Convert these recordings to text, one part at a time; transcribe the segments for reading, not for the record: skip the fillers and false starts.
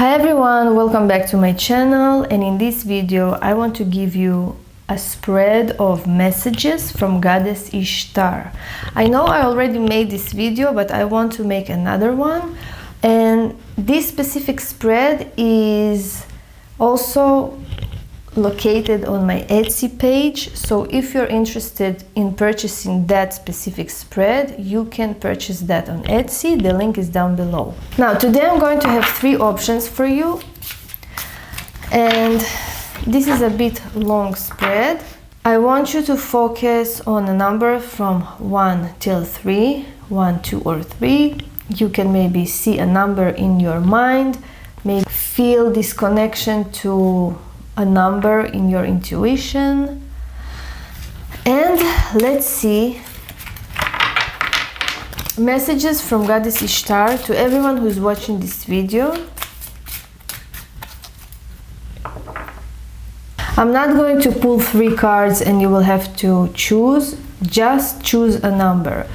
Hi everyone, welcome back to my channel, and in this video I want to give you a spread of messages from Goddess Ishtar. I know I already made this video, but I want to make another one, and this specific spread is also located on my Etsy page, so if you're interested in purchasing that specific spread, you can purchase that on Etsy. The link is down below. Now today I'm going to have three options for you, and this is a bit long spread. I want you to focus on a number from 1 till 3, 1, 2 or 3. You can maybe see a number in your mind, maybe feel this connection to a number in your intuition, and let's see messages from Goddess Ishtar to everyone who's watching this video. I'm not going to pull 3 cards and you will have to choose. Just choose a number,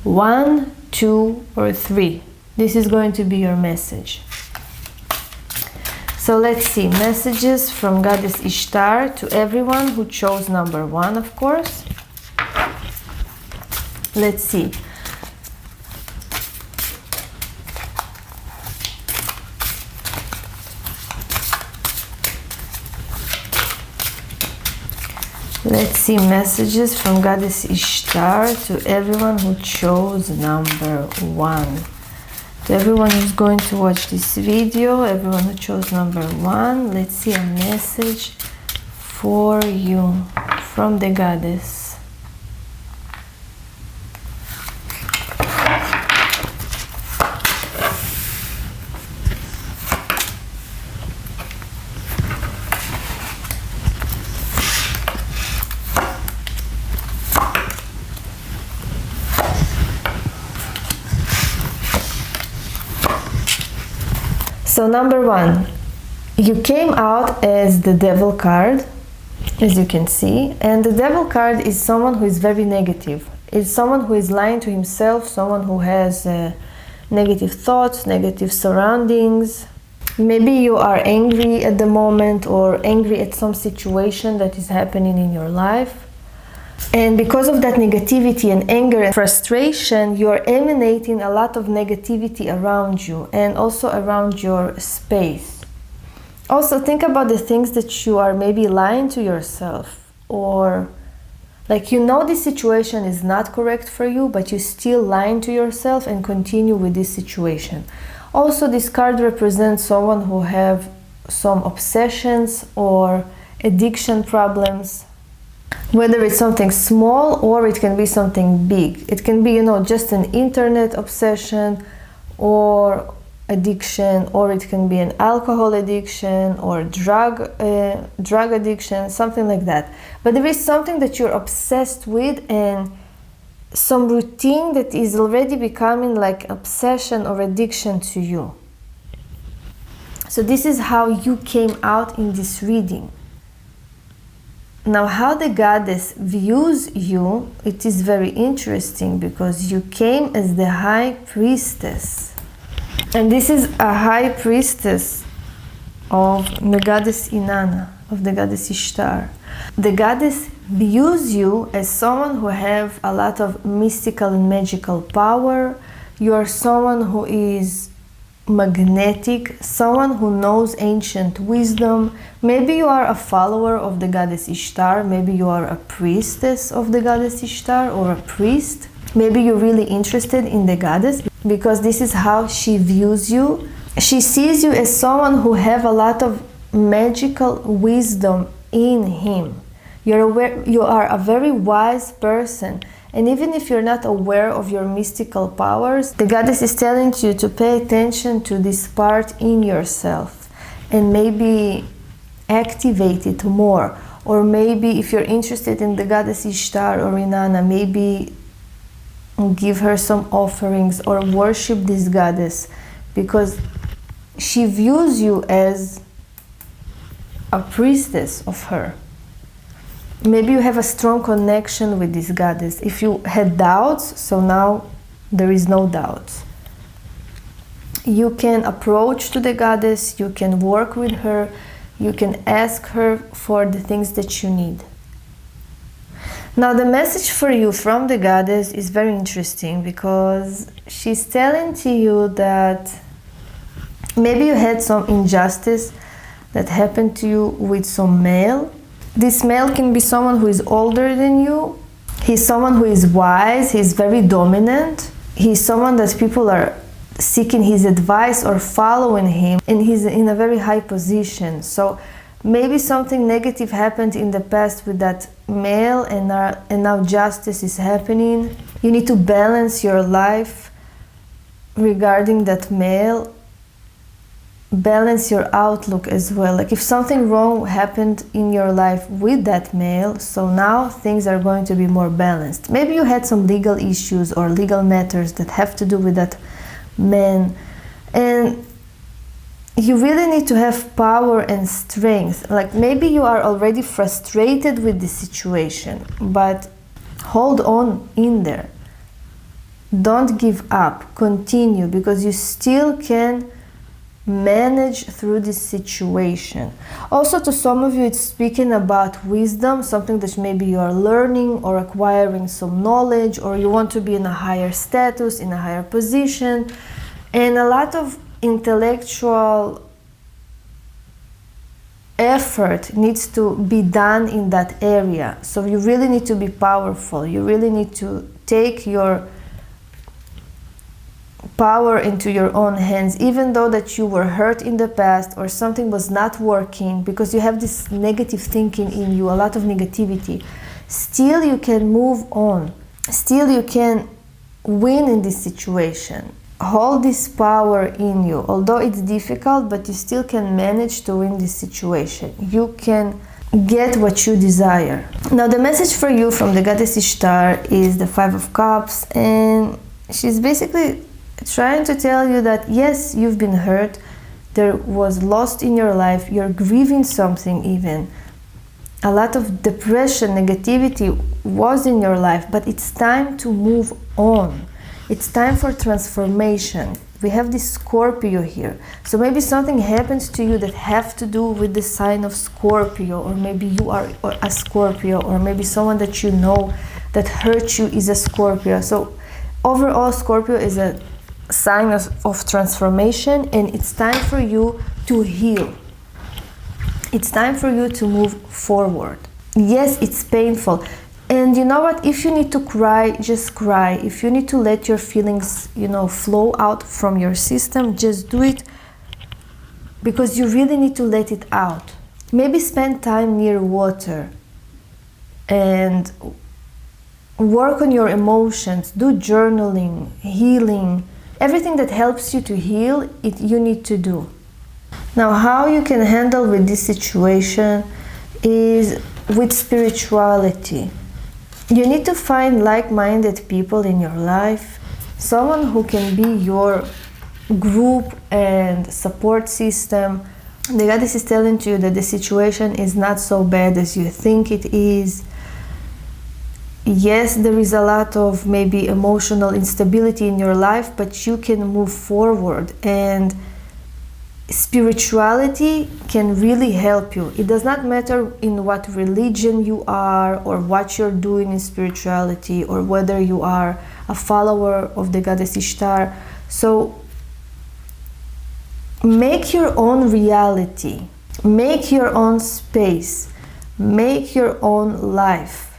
1, 2 or 3. This is going to be your message. So let's see, messages from Goddess Ishtar to everyone who chose number 1, of course. Let's see. Let's see messages from Goddess Ishtar to everyone who chose number 1. To everyone who's going to watch this video, everyone who chose number 1, let's see a message for you from the Goddess. So number 1, you came out as the Devil card, as you can see, and the Devil card is someone who is very negative. It's someone who is lying to himself, someone who has negative thoughts, negative surroundings. Maybe you are angry at the moment or angry at some situation that is happening in your life. And because of that negativity and anger and frustration, you are emanating a lot of negativity around you and also around your space. Also, think about the things that you are maybe lying to yourself, or like you know this situation is not correct for you, but you still lying to yourself and continue with this situation. Also, this card represents someone who have some obsessions or addiction problems. Whether it's something small or it can be something big. It can be, just an internet obsession or addiction, or it can be an alcohol addiction or drug addiction, something like that. But there is something that you're obsessed with and some routine that is already becoming like obsession or addiction to you. So this is how you came out in this reading. Now, how the Goddess views you, it is very interesting because you came as the High Priestess. And this is a High Priestess of the Goddess Inanna, of the Goddess Ishtar. The Goddess views you as someone who have a lot of mystical and magical power. You are someone who is magnetic, someone who knows ancient wisdom. Maybe you are a follower of the Goddess Ishtar, maybe you are a priestess of the Goddess Ishtar or a priest. Maybe you're really interested in the Goddess because this is how she views you. She sees you as someone who have a lot of magical wisdom in him. You are a very wise person. And even if you're not aware of your mystical powers, the Goddess is telling you to pay attention to this part in yourself and maybe activate it more. Or maybe if you're interested in the Goddess Ishtar or Inanna, maybe give her some offerings or worship this Goddess because she views you as a priestess of her. Maybe you have a strong connection with this Goddess. If you had doubts, so now there is no doubts. You can approach to the goddess, you can work with her, you can ask her for the things that you need. Now the message for you from the goddess is very interesting, because she's telling to you that maybe you had some injustice that happened to you with some male. This male can be someone who is older than you. He's someone who is wise, he's very dominant. He's someone that people are seeking his advice or following him, and he's in a very high position. So maybe something negative happened in the past with that male, and now justice is happening. You need to balance your life regarding that male. Balance your outlook as well. Like if something wrong happened in your life with that male, so now things are going to be more balanced. Maybe you had some legal issues or legal matters that have to do with that man, and you really need to have power and strength. Like maybe you are already frustrated with the situation, but hold on in there. Don't give up. Continue, because you still can manage through this situation. Also, to some of you, it's speaking about wisdom, something that maybe you are learning or acquiring some knowledge, or you want to be in a higher status, in a higher position, and a lot of intellectual effort needs to be done in that area. So you really need to be powerful. You really need to take your power into your own hands, even though that you were hurt in the past or something was not working, because you have this negative thinking in you, a lot of negativity. Still you can move on. Still you can win in this situation. Hold this power in you. Although it's difficult, but you still can manage to win this situation. You can get what you desire. Now the message for you from the goddess Ishtar is the Five of Cups, and she's basically trying to tell you that yes, you've been hurt, there was loss in your life, you're grieving something even. A lot of depression, negativity was in your life, but it's time to move on. It's time for transformation. We have this Scorpio here. So maybe something happens to you that have to do with the sign of Scorpio, or maybe you are a Scorpio, or maybe someone that you know that hurt you is a Scorpio. So overall, Scorpio is a sign of transformation, and it's time for you to heal. It's time for you to move forward. Yes, it's painful. And you know what? If you need to cry, just cry. If you need to let your feelings, flow out from your system, just do it, because you really need to let it out. Maybe spend time near water and work on your emotions. Do journaling, healing. Everything that helps you to heal, you need to do. Now, how you can handle with this situation is with spirituality. You need to find like-minded people in your life, someone who can be your group and support system. The goddess is telling you that the situation is not so bad as you think it is. Yes, there is a lot of maybe emotional instability in your life, but you can move forward, and spirituality can really help you. It does not matter in what religion you are, or what you're doing in spirituality, or whether you are a follower of the goddess Ishtar. So make your own reality, make your own space, make your own life.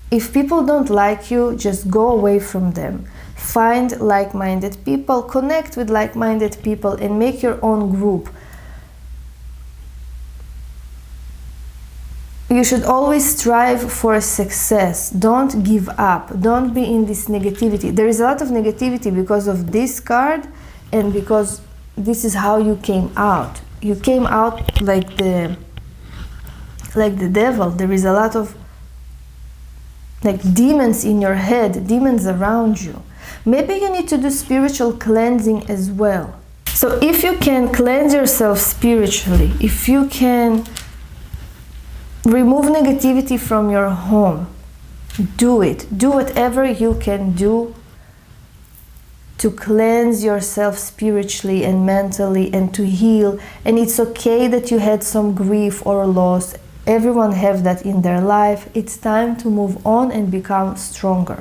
If people don't like you, just go away from them. Find like-minded people, connect with like-minded people, and make your own group. You should always strive for success. Don't give up. Don't be in this negativity. There is a lot of negativity because of this card, and because this is how you came out. You came out like the devil. There is a lot of demons in your head, demons around you. Maybe you need to do spiritual cleansing as well. So if you can cleanse yourself spiritually, if you can remove negativity from your home, do it. Do whatever you can do to cleanse yourself spiritually and mentally and to heal. And it's okay that you had some grief or loss. Everyone have that in their life. It's time to move on and become stronger.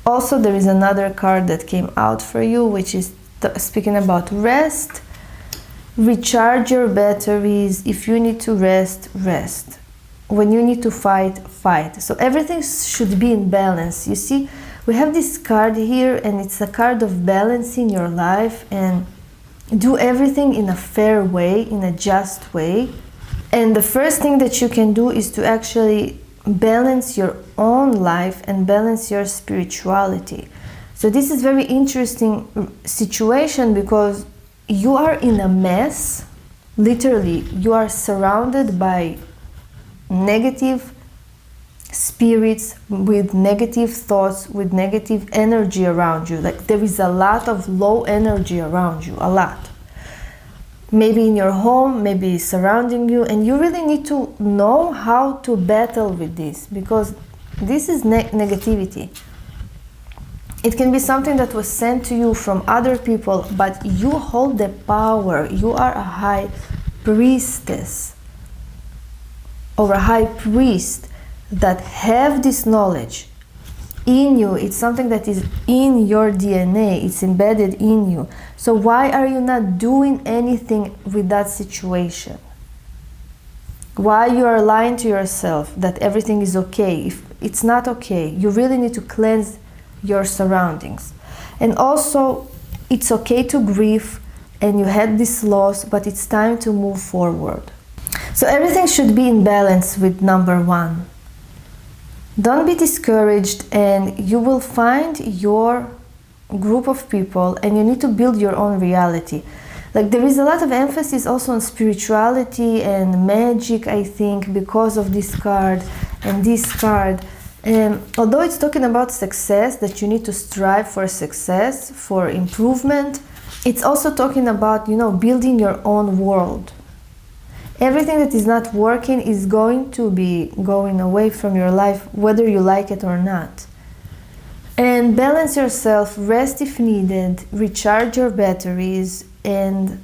Also, there is another card that came out for you, which is speaking about rest. Recharge your batteries. If you need to rest, rest. When you need to fight, fight. So everything should be in balance. You see, we have this card here, and it's a card of balancing your life and do everything in a fair way, in a just way. And the first thing that you can do is to actually balance your own life and balance your spirituality. So this is very interesting situation because you are in a mess. Literally, you are surrounded by negative spirits, with negative thoughts, with negative energy around you. Like there is a lot of low energy around you, a lot. Maybe in your home, maybe surrounding you, and you really need to know how to battle with this, because this is negativity. It can be something that was sent to you from other people, but you hold the power. You are a high priestess or a high priest that have this knowledge in you. It's something that is in your DNA. It's embedded in you. So why are you not doing anything with that situation? Why you are lying to yourself that everything is okay? If it's not okay, you really need to cleanse your surroundings. And also, it's okay to grieve, and you had this loss, but it's time to move forward. So everything should be in balance with number one. Don't be discouraged, and you will find your group of people, and you need to build your own reality. Like there is a lot of emphasis also on spirituality and magic, I think, because of this card and this card. And although it's talking about success, that you need to strive for success, for improvement, it's also talking about, building your own world. Everything that is not working is going to be going away from your life, whether you like it or not. And balance yourself, rest if needed, recharge your batteries, and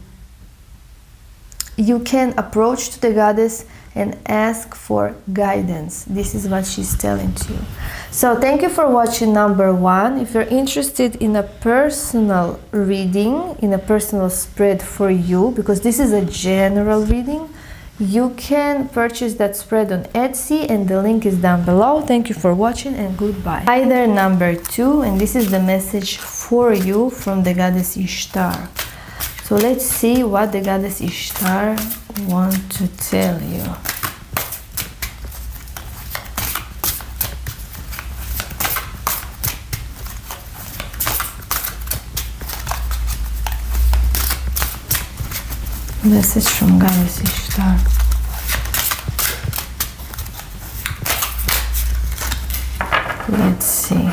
you can approach to the goddess and ask for guidance. This is what she's telling to you. So thank you for watching number one. If you're interested in a personal reading, in a personal spread for you, because this is a general reading, you can purchase that spread on Etsy, and the link is down below. Thank you for watching, and goodbye. Hi there, number two, and this is the message for you from the goddess Ishtar. So let's see what the goddess Ishtar wants to tell you. Message from goddess Ishtar. Let's see.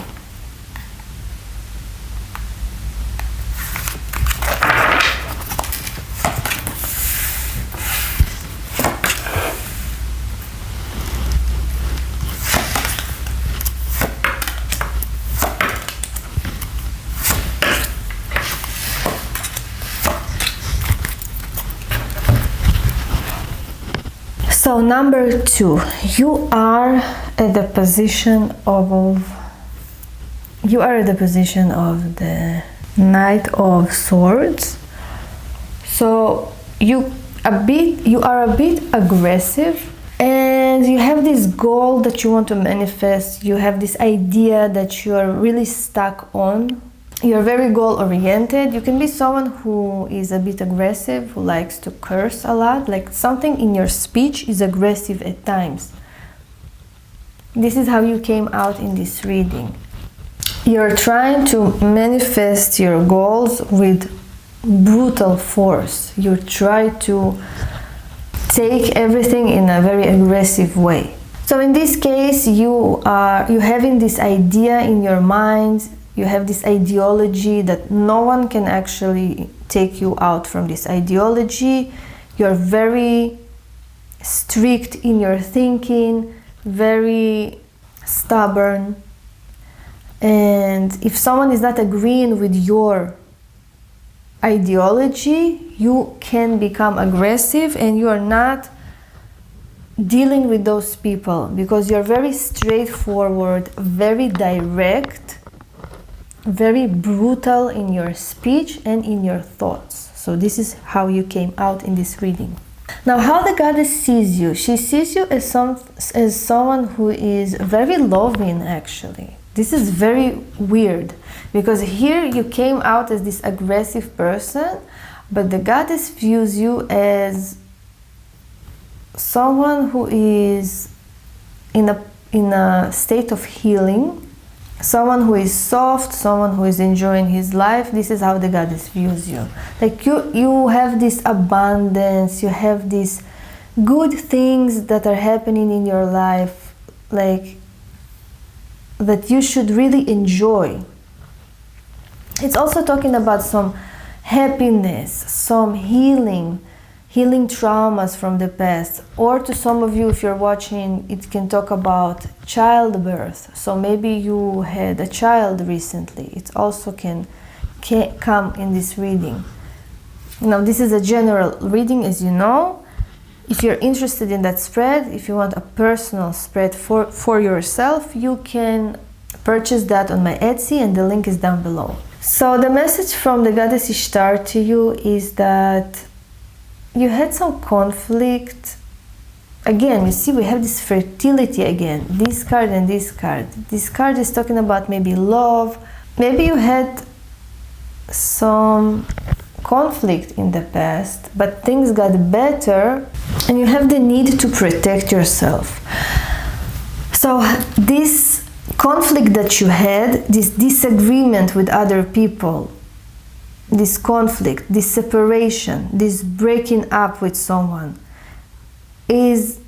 So number two, you are at the position of the Knight of Swords. So you are a bit aggressive, and you have this goal that you want to manifest. You have this idea that you are really stuck on. You're very goal-oriented. You can be someone who is a bit aggressive, who likes to curse a lot, like something in your speech is aggressive at times. This is how you came out in this reading. You're trying to manifest your goals with brutal force. You try to take everything in a very aggressive way. So in this case, you having this idea in your mind. You have this ideology that no one can actually take you out from this ideology. You're very strict in your thinking, very stubborn, And if someone is not agreeing with your ideology, you can become aggressive, and you are not dealing with those people because you're very straightforward, very direct, very brutal in your speech and in your thoughts. So this is how you came out in this reading. Now, how the goddess sees you. She sees you as someone who is very loving, actually. This is very weird because here you came out as this aggressive person, but the goddess views you as someone who is in a state of healing, someone who is soft, someone who is enjoying his life. This is how the goddess views you. Like you have this abundance, you have these good things that are happening in your life, like that you should really enjoy. It's also talking about some happiness, some healing traumas from the past. Or to some of you, if you're watching, it can talk about childbirth. So maybe you had a child recently. It also can come in this reading. Now, this is a general reading, as you know. If you're interested in that spread, if you want a personal spread for yourself, you can purchase that on my Etsy, and the link is down below. So the message from the goddess Ishtar to you is that you had some conflict. Again, you see, we have this fertility again, this card and this card. This card is talking about maybe love. Maybe you had some conflict in the past, but things got better, and you have the need to protect yourself. So this conflict that you had, this disagreement with other people, this conflict, this separation, this breaking up with someone, is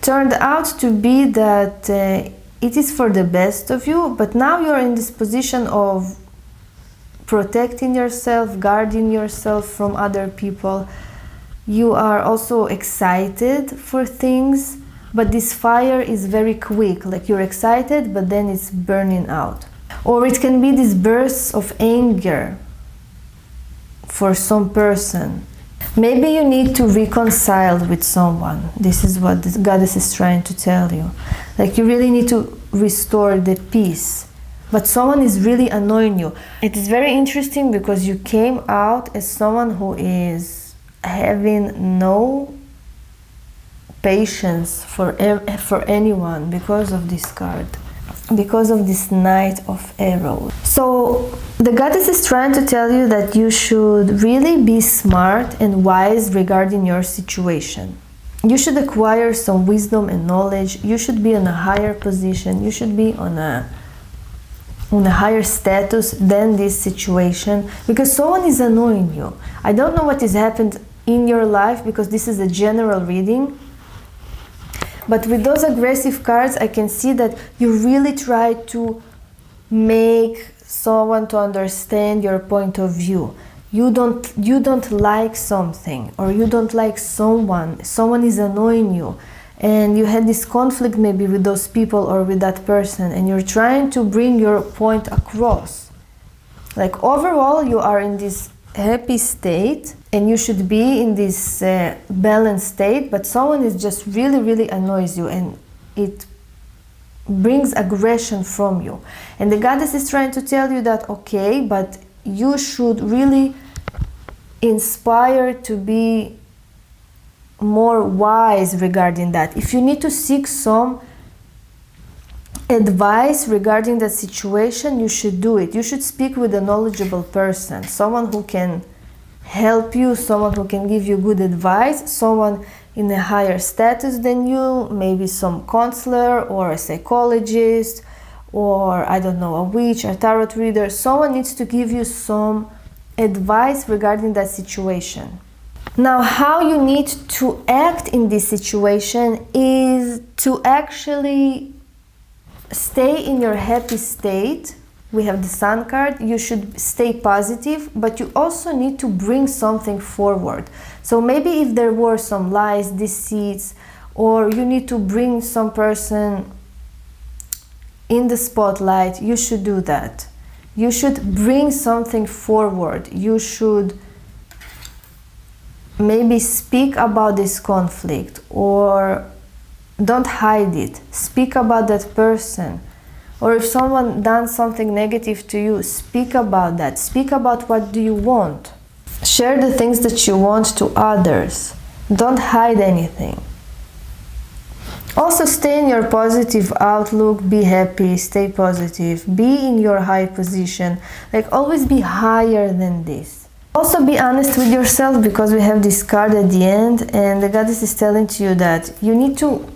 turned out to be that it is for the best of you, but now you're in this position of protecting yourself, guarding yourself from other people. You are also excited for things, but this fire is very quick, like you're excited, but then it's burning out. Or it can be these bursts of anger for some person. Maybe you need to reconcile with someone. This is what the goddess is trying to tell you. Like you really need to restore the peace. But someone is really annoying you. It is very interesting because you came out as someone who is having no patience for anyone because of this card, because of this Knight of Arrows. So the goddess is trying to tell you that you should really be smart and wise regarding your situation. You should acquire some wisdom and knowledge. You should be in a higher position. You should be on a higher status than this situation, because someone is annoying you. I don't know what has happened in your life because this is a general reading. But with those aggressive cards, I can see that you really try to make someone to understand your point of view. You don't like something, or you don't like someone is annoying you, and you had this conflict maybe with those people or with that person, and you're trying to bring your point across. Like overall, you are in this happy state, and you should be in this balanced state, but someone is just really annoys you, and it brings aggression from you. And the goddess is trying to tell you that, okay, but you should really inspire to be more wise regarding that. If you need to seek some advice regarding that situation, you should do it. You should speak with a knowledgeable person, someone who can help you, someone who can give you good advice, someone in a higher status than you, maybe some counselor or a psychologist, or I don't know, a witch, a tarot reader. Someone needs to give you some advice regarding that situation. Now, how you need to act in this situation is to actually stay in your happy state. We have the Sun card. You should stay positive, but you also need to bring something forward. So maybe if there were some lies, deceits, or you need to bring some person in the spotlight, you should do that. You should bring something forward. You should maybe speak about this conflict, or don't hide it. Speak about that person. Or if someone done something negative to you, speak about that. Speak about what do you want. Share the things that you want to others. Don't hide anything. Also, stay in your positive outlook, be happy, stay positive, be in your high position. Like, always be higher than this. Also, be honest with yourself, because we have this card at the end, and the goddess is telling to you that you need to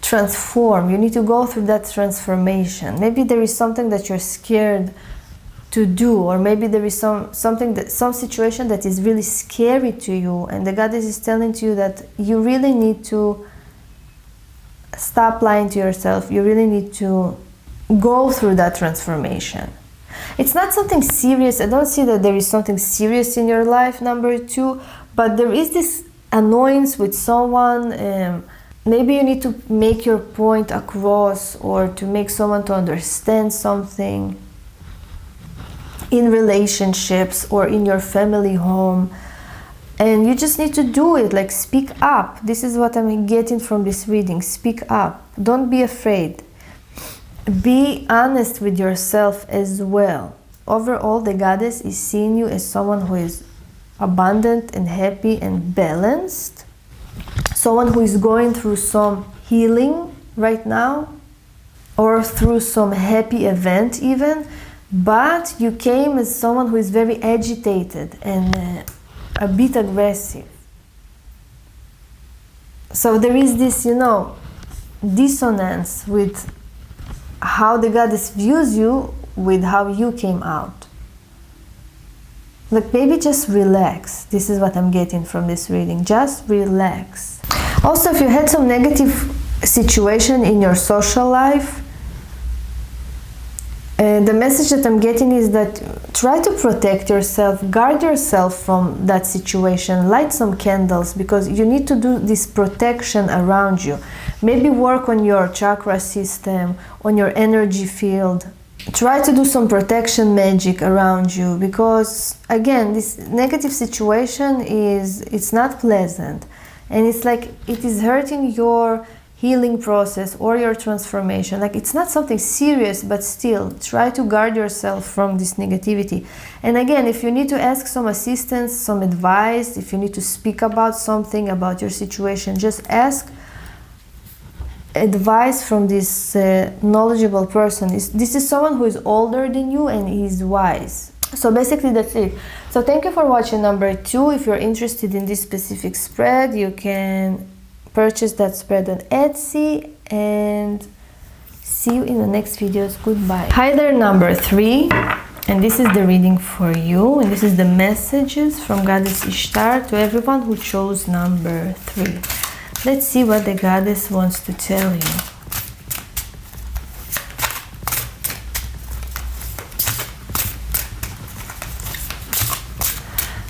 transform, you need to go through that transformation. Maybe there is something that you're scared to do, or maybe there is some situation that is really scary to you, and the goddess is telling to you that you really need to stop lying to yourself. You really need to go through that transformation. It's not something serious. I don't see that there is something serious in your life, number 2, but there is this annoyance with someone. Maybe you need to make your point across, or to make someone to understand something in relationships or in your family home. And you just need to do it, like, speak up. This is what I'm getting from this reading. Speak up. Don't be afraid. Be honest with yourself as well. Overall, the goddess is seeing you as someone who is abundant and happy and balanced. Someone who is going through some healing right now, or through some happy event even. But you came as someone who is very agitated and a bit aggressive. So there is this, dissonance with how the goddess views you with how you came out. Like, maybe just relax. This is what I'm getting from this reading. Just relax. Also, if you had some negative situation in your social life, the message that I'm getting is that try to protect yourself, guard yourself from that situation, light some candles, because you need to do this protection around you. Maybe work on your chakra system, on your energy field. Try to do some protection magic around you, because again, this negative situation it's not pleasant, and it's like it is hurting your healing process or your transformation. Like, it's not something serious, but still try to guard yourself from this negativity. And again, if you need to ask some assistance, some advice, if you need to speak about something, about your situation, just ask advice from this knowledgeable person. This is someone who is older than you and he's wise. So basically that's it. So thank you for watching number 2. If you're interested in this specific spread, you can purchase that spread on Etsy, and see you in the next videos. Goodbye. Hi there, number 3, and this is the reading for you, and this is the messages from Goddess Ishtar to everyone who chose number 3. Let's see what the goddess wants to tell you.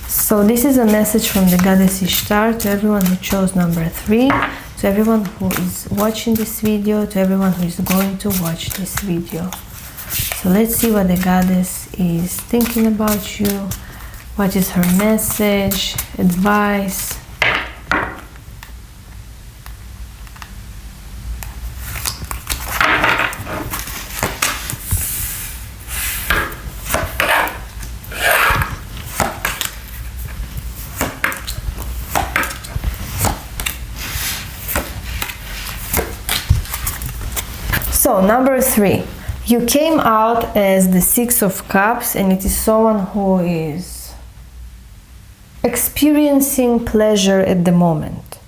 So this is a message from the goddess Ishtar to everyone who chose number 3, to everyone who is watching this video, to everyone who is going to watch this video. So let's see what the goddess is thinking about you. What is her message, advice? So, number 3, you came out as the 6 of Cups, and it is someone who is experiencing pleasure at the moment.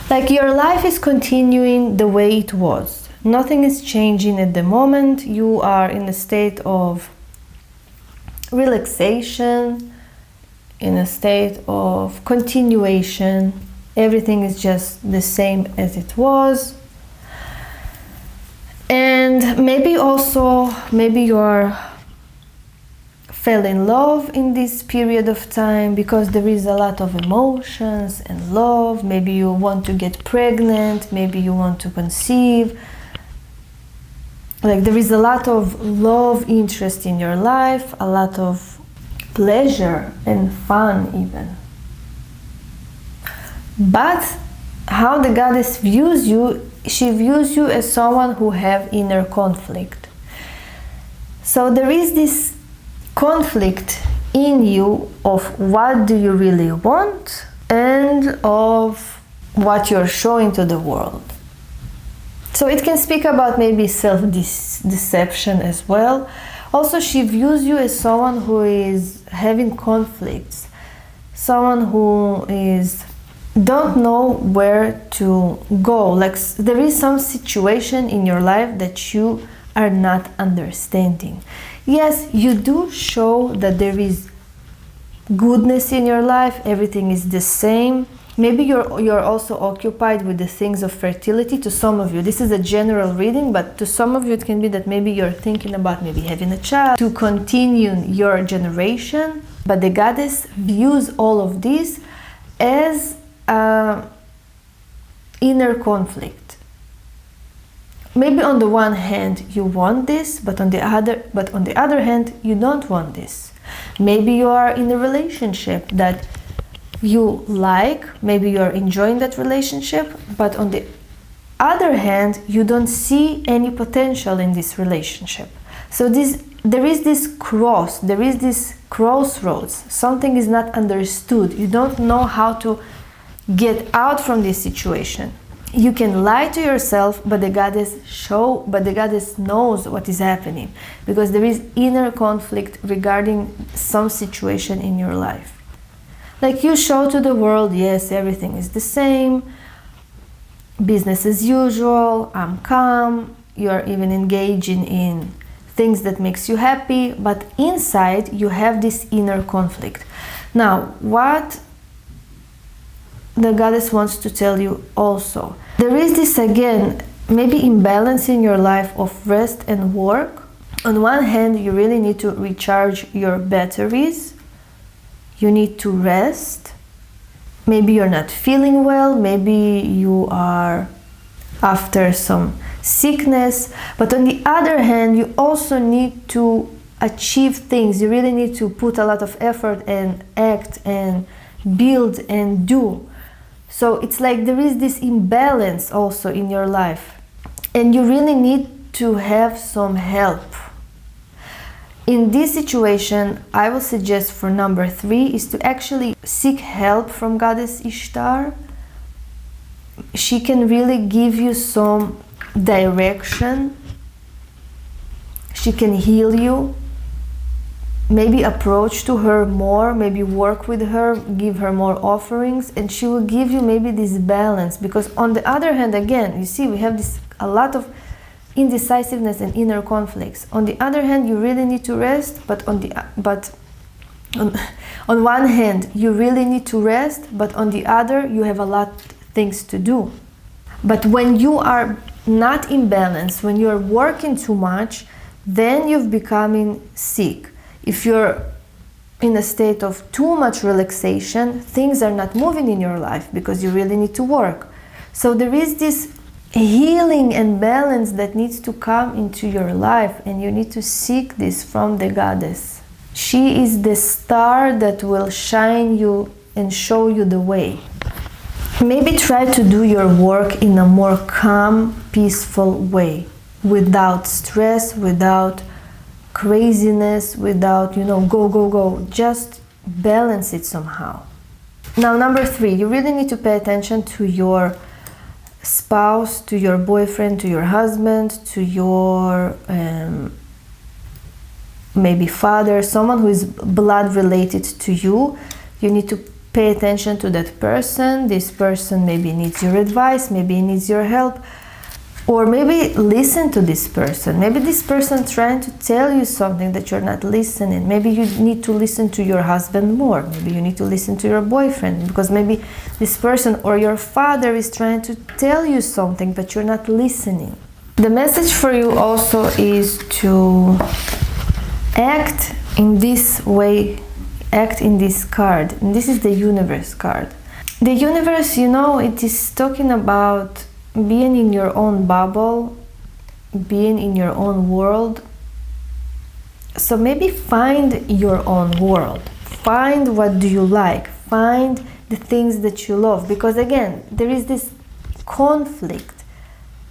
Like, your life is continuing the way it was. Nothing is changing at the moment. You are in a state of relaxation, in a state of continuation. Everything is just the same as it was. And maybe you're fell in love in this period of time, because there is a lot of emotions and love. Maybe you want to get pregnant, maybe you want to conceive, Like there is a lot of love interest in your life, a lot of pleasure and fun even. But how the goddess views you, she views you as someone who have inner conflict. So there is this conflict in you of what do you really want and of what you're showing to the world. So it can speak about maybe self-deception as well. Also, she views you as someone who is having conflicts, someone who is don't know where to go. Like there is some situation in your life that you are not understanding. Yes, you do show that there is goodness in your life, everything is the same. Maybe you're also occupied with the things of fertility. To some of you, this is a general reading, but to some of you it can be that maybe you're thinking about maybe having a child to continue your generation. But the goddess views all of this as inner conflict. Maybe on the one hand you want this, but on the other hand you don't want this. Maybe you are in a relationship that you like, maybe you're enjoying that relationship, but on the other hand you don't see any potential in this relationship. So there is this crossroads. Something is not understood. You don't know how to get out from this situation. You can lie to yourself, but the goddess knows what is happening, because there is inner conflict regarding some situation in your life. Like you show to the world, yes, everything is the same, business as usual, I'm calm, you're even engaging in things that makes you happy, but inside you have this inner conflict. Now, what the goddess wants to tell you also, there is this again, maybe imbalance in your life of rest and work. On one hand, you really need to recharge your batteries. You need to rest. Maybe you're not feeling well, maybe you are after some sickness, but on the other hand, you also need to achieve things. You really need to put a lot of effort and act and build and do. So it's like there is this imbalance also in your life, and you really need to have some help. In this situation, I will suggest for number 3 is to actually seek help from Goddess Ishtar. She can really give you some direction. She can heal you. Maybe approach to her more, maybe work with her, give her more offerings, and she will give you maybe this balance. Because on the other hand, again, you see, we have a lot of indecisiveness and inner conflicts. On the other hand, you really need to rest, but on one hand, you really need to rest, but on the other, you have a lot of things to do. But when you are not in balance, when you are working too much, then you're becoming sick. If you're in a state of too much relaxation, things are not moving in your life because you really need to work. So there is this healing and balance that needs to come into your life, and you need to seek this from the goddess. She is the star that will shine you and show you the way. Maybe try to do your work in a more calm, peaceful way, without stress, without craziness, without, go. Just balance it somehow. Now, number 3, you really need to pay attention to your spouse, to your boyfriend, to your husband, to your maybe father, someone who is blood related to you. You need to pay attention to that person. This person maybe needs your advice, maybe he needs your help, or maybe listen to this person. Maybe this person trying to tell you something that you're not listening. Maybe you need to listen to your husband more. Maybe you need to listen to your boyfriend, because maybe this person or your father is trying to tell you something, but you're not listening. The message for you also is to act in this way, act in this card. And this is the universe card. The universe, it is talking about being in your own bubble, being in your own world. So maybe find your own world. Find what do you like. Find the things that you love. Because again, there is this conflict.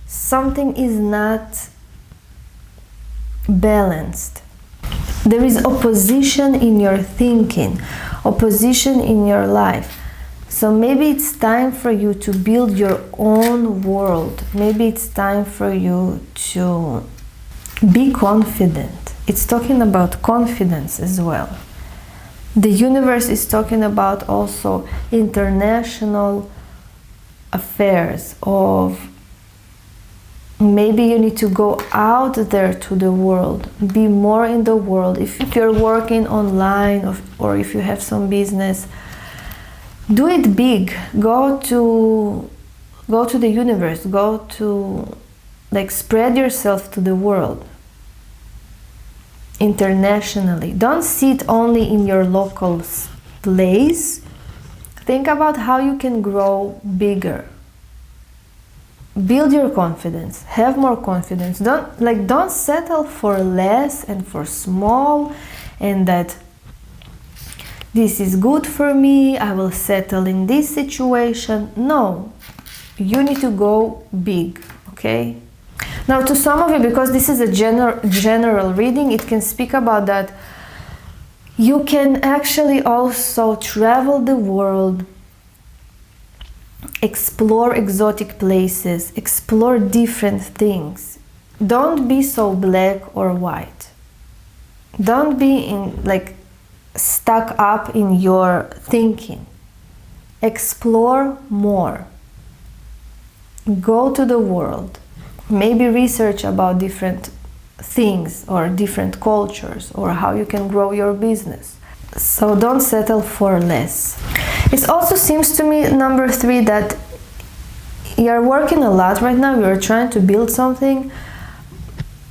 Something is not balanced. There is opposition in your thinking, opposition in your life. So maybe it's time for you to build your own world. Maybe it's time for you to be confident. It's talking about confidence as well. The universe is talking about also international affairs of maybe you need to go out there to the world, be more in the world. If you're working online or if you have some business, do it big. Go to the universe. Go to, like, spread yourself to the world internationally. Don't sit only in your local place. Think about how you can grow bigger. Build your confidence. Have more confidence. Don't settle for less and for small, and that this is good for me, I will settle in this situation. No, you need to go big, okay? Now, to some of you, because this is a general reading, it can speak about that you can actually also travel the world, explore exotic places, explore different things. Don't be so black or white. Don't be stuck up in your thinking. Explore more. Go to the world. Maybe research about different things or different cultures or how you can grow your business. So don't settle for less. It also seems to me, number 3, that you're working a lot right now. You're trying to build something,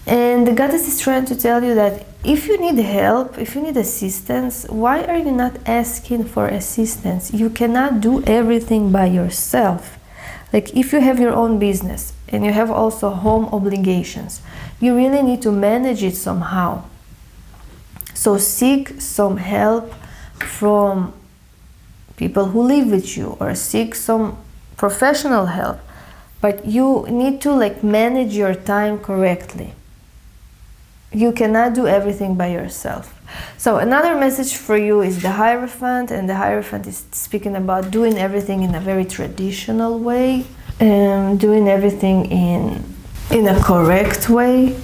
and the goddess is trying to tell you that if you need help, if you need assistance, why are you not asking for assistance? You cannot do everything by yourself. Like, if you have your own business and you have also home obligations, you really need to manage it somehow. So seek some help from people who live with you, or seek some professional help. But you need to manage your time correctly. You cannot do everything by yourself. So another message for you is the Hierophant, and the Hierophant is speaking about doing everything in a very traditional way, doing everything in a correct way.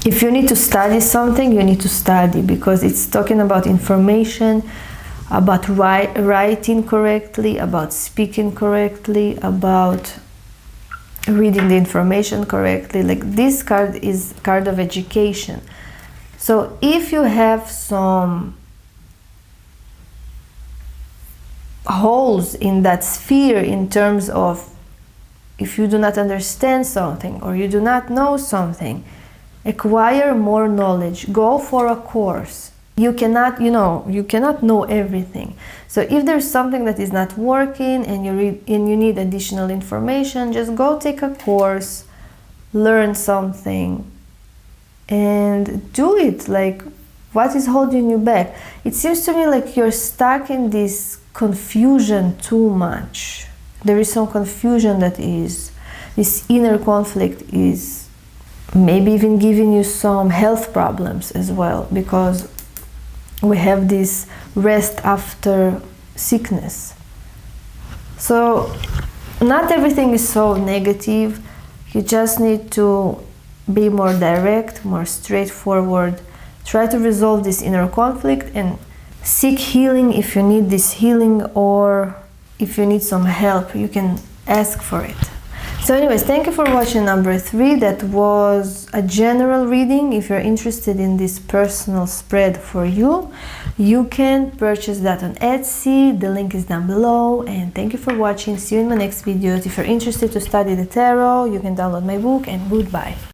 If you need to study something, you need to study, because it's talking about information, about writing correctly, about speaking correctly, about reading the information correctly. This card is card of education. So if you have some holes in that sphere in terms of if you do not understand something or you do not know something, acquire more knowledge. Go for a course. You cannot know everything. So if there's something that is not working and you need additional information, just go take a course, learn something, and do it. What is holding you back? It seems to me like you're stuck in this confusion too much. There is some confusion that is, this inner conflict is maybe even giving you some health problems as well, because we have this rest after sickness. So not everything is so negative. You just need to be more direct, more straightforward. Try to resolve this inner conflict and seek healing if you need this healing, or if you need some help, you can ask for it. So anyways, thank you for watching number 3. That was a general reading. If you're interested in this personal spread for you, you can purchase that on Etsy. The link is down below. And thank you for watching. See you in my next videos. If you're interested to study the tarot, you can download my book, and goodbye.